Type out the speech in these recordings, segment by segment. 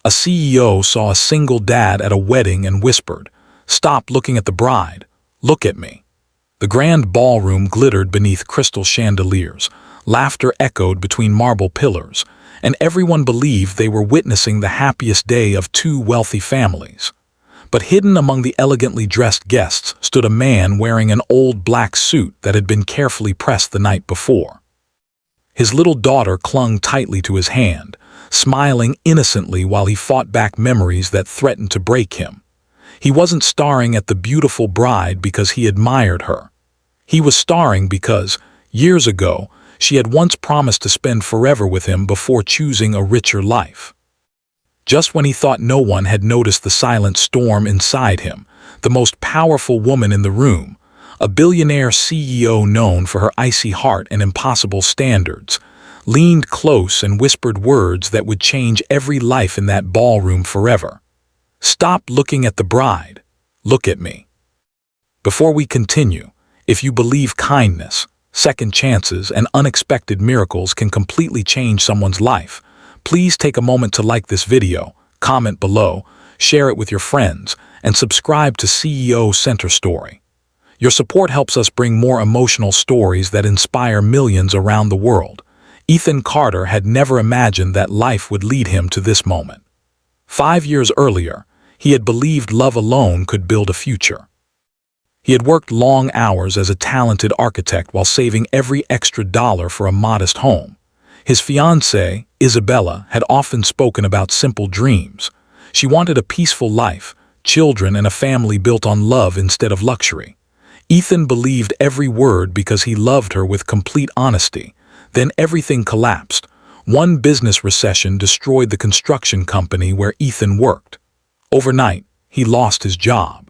A CEO saw a single dad at a wedding and whispered, "Stop looking at the bride, look at me." The grand ballroom glittered beneath crystal chandeliers, laughter echoed between marble pillars, and everyone believed they were witnessing the happiest day of two wealthy families. But hidden among the elegantly dressed guests stood a man wearing an old black suit that had been carefully pressed the night before. His little daughter clung tightly to his hand, smiling innocently while he fought back memories that threatened to break him. He wasn't staring at the beautiful bride because he admired her. He was staring because, years ago, she had once promised to spend forever with him before choosing a richer life. Just when he thought no one had noticed the silent storm inside him, the most powerful woman in the room, a billionaire CEO known for her icy heart and impossible standards, leaned close and whispered words that would change every life in that ballroom forever. "Stop looking at the bride. Look at me." Before we continue, if you believe kindness, second chances, and unexpected miracles can completely change someone's life, please take a moment to like this video, comment below, share it with your friends, and subscribe to CEO Center Story. Your support helps us bring more emotional stories that inspire millions around the world. Ethan Carter had never imagined that life would lead him to this moment. 5 years earlier, he had believed love alone could build a future. He had worked long hours as a talented architect while saving every extra dollar for a modest home. His fiancée, Isabella, had often spoken about simple dreams. She wanted a peaceful life, children, and a family built on love instead of luxury. Ethan believed every word because he loved her with complete honesty. Then everything collapsed. One business recession destroyed the construction company where Ethan worked. Overnight, he lost his job.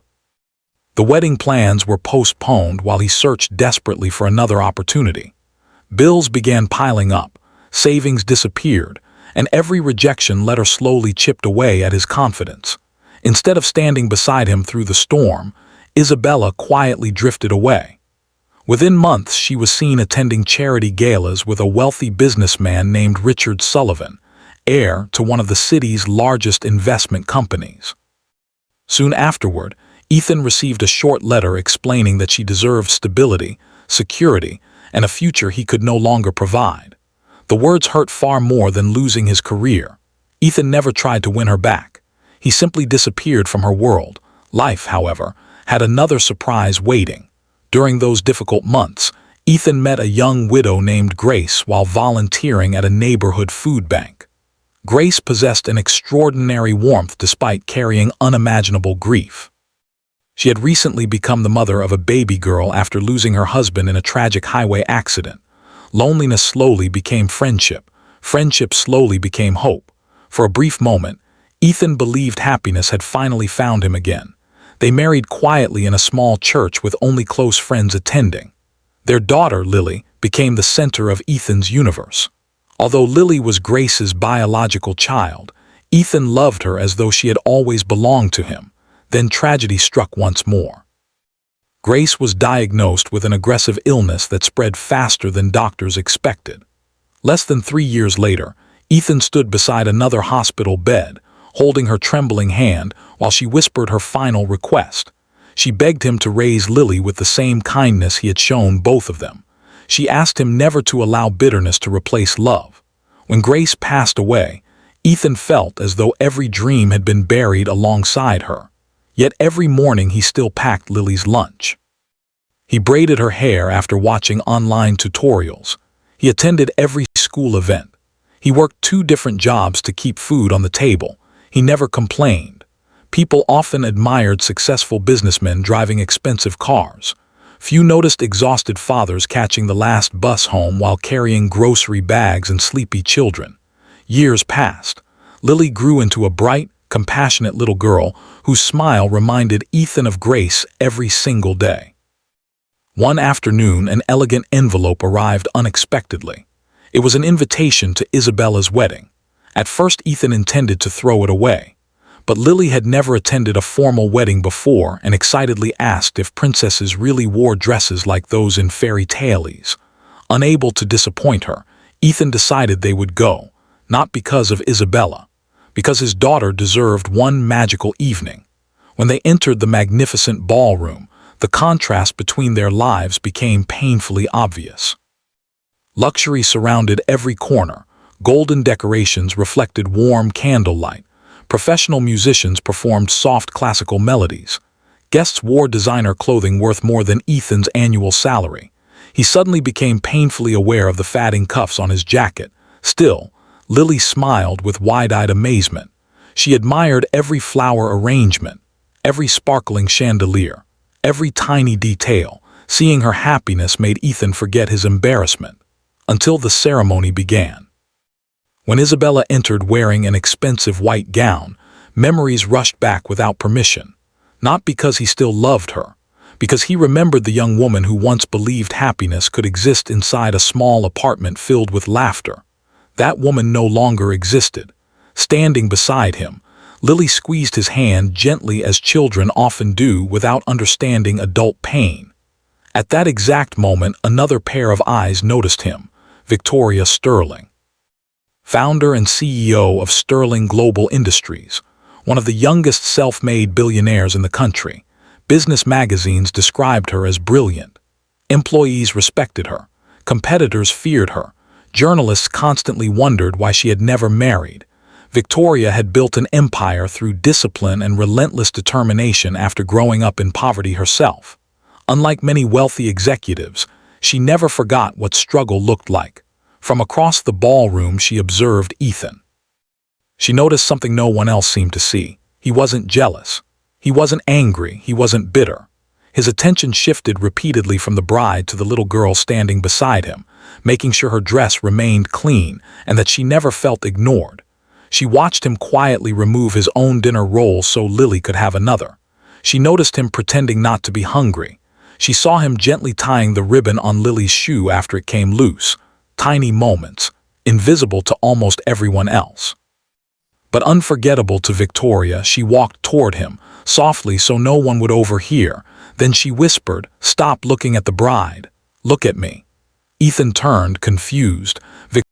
The wedding plans were postponed while he searched desperately for another opportunity. Bills began piling up, savings disappeared, and every rejection letter slowly chipped away at his confidence. Instead of standing beside him through the storm, Isabella quietly drifted away. Within months, she was seen attending charity galas with a wealthy businessman named Richard Sullivan, heir to one of the city's largest investment companies. Soon afterward, Ethan received a short letter explaining that she deserved stability, security, and a future he could no longer provide. The words hurt far more than losing his career. Ethan never tried to win her back. He simply disappeared from her world. Life, however, had another surprise waiting. During those difficult months, Ethan met a young widow named Grace while volunteering at a neighborhood food bank. Grace possessed an extraordinary warmth despite carrying unimaginable grief. She had recently become the mother of a baby girl after losing her husband in a tragic highway accident. Loneliness slowly became friendship. Friendship slowly became hope. For a brief moment, Ethan believed happiness had finally found him again. They married quietly in a small church with only close friends attending. Their daughter, Lily, became the center of Ethan's universe. Although Lily was Grace's biological child, Ethan loved her as though she had always belonged to him. Then tragedy struck once more. Grace was diagnosed with an aggressive illness that spread faster than doctors expected. Less than 3 years later, Ethan stood beside another hospital bed, holding her trembling hand while she whispered her final request. She begged him to raise Lily with the same kindness he had shown both of them. She asked him never to allow bitterness to replace love. When Grace passed away, Ethan felt as though every dream had been buried alongside her. Yet every morning he still packed Lily's lunch. He braided her hair after watching online tutorials. He attended every school event. He worked 2 different jobs to keep food on the table. He never complained. People often admired successful businessmen driving expensive cars. Few noticed exhausted fathers catching the last bus home while carrying grocery bags and sleepy children. Years passed. Lily grew into a bright, compassionate little girl whose smile reminded Ethan of Grace every single day. One afternoon, an elegant envelope arrived unexpectedly. It was an invitation to Isabella's wedding. At first, Ethan intended to throw it away. But Lily had never attended a formal wedding before and excitedly asked if princesses really wore dresses like those in fairy tales. Unable to disappoint her, Ethan decided they would go, not because of Isabella, because his daughter deserved one magical evening. When they entered the magnificent ballroom, the contrast between their lives became painfully obvious. Luxury surrounded every corner. Golden decorations reflected warm candlelight. Professional musicians performed soft classical melodies. Guests wore designer clothing worth more than Ethan's annual salary. He suddenly became painfully aware of the fatting cuffs on his jacket. Still, Lily smiled with wide-eyed amazement. She admired every flower arrangement, every sparkling chandelier, every tiny detail. Seeing her happiness made Ethan forget his embarrassment. Until the ceremony began. When Isabella entered wearing an expensive white gown, memories rushed back without permission. Not because he still loved her, because he remembered the young woman who once believed happiness could exist inside a small apartment filled with laughter. That woman no longer existed. Standing beside him, Lily squeezed his hand gently as children often do without understanding adult pain. At that exact moment, another pair of eyes noticed him. Victoria Sterling, founder and CEO of Sterling Global Industries, one of the youngest self-made billionaires in the country. Business magazines described her as brilliant. Employees respected her. Competitors feared her. Journalists constantly wondered why she had never married. Victoria had built an empire through discipline and relentless determination after growing up in poverty herself. Unlike many wealthy executives, she never forgot what struggle looked like. From across the ballroom, she observed Ethan. She noticed something no one else seemed to see. He wasn't jealous. He wasn't angry. He wasn't bitter. His attention shifted repeatedly from the bride to the little girl standing beside him, making sure her dress remained clean and that she never felt ignored. She watched him quietly remove his own dinner roll so Lily could have another. She noticed him pretending not to be hungry. She saw him gently tying the ribbon on Lily's shoe after it came loose. Tiny moments, invisible to almost everyone else. But unforgettable to Victoria. She walked toward him, softly so no one would overhear. Then she whispered, "Stop looking at the bride. Look at me." Ethan turned, confused.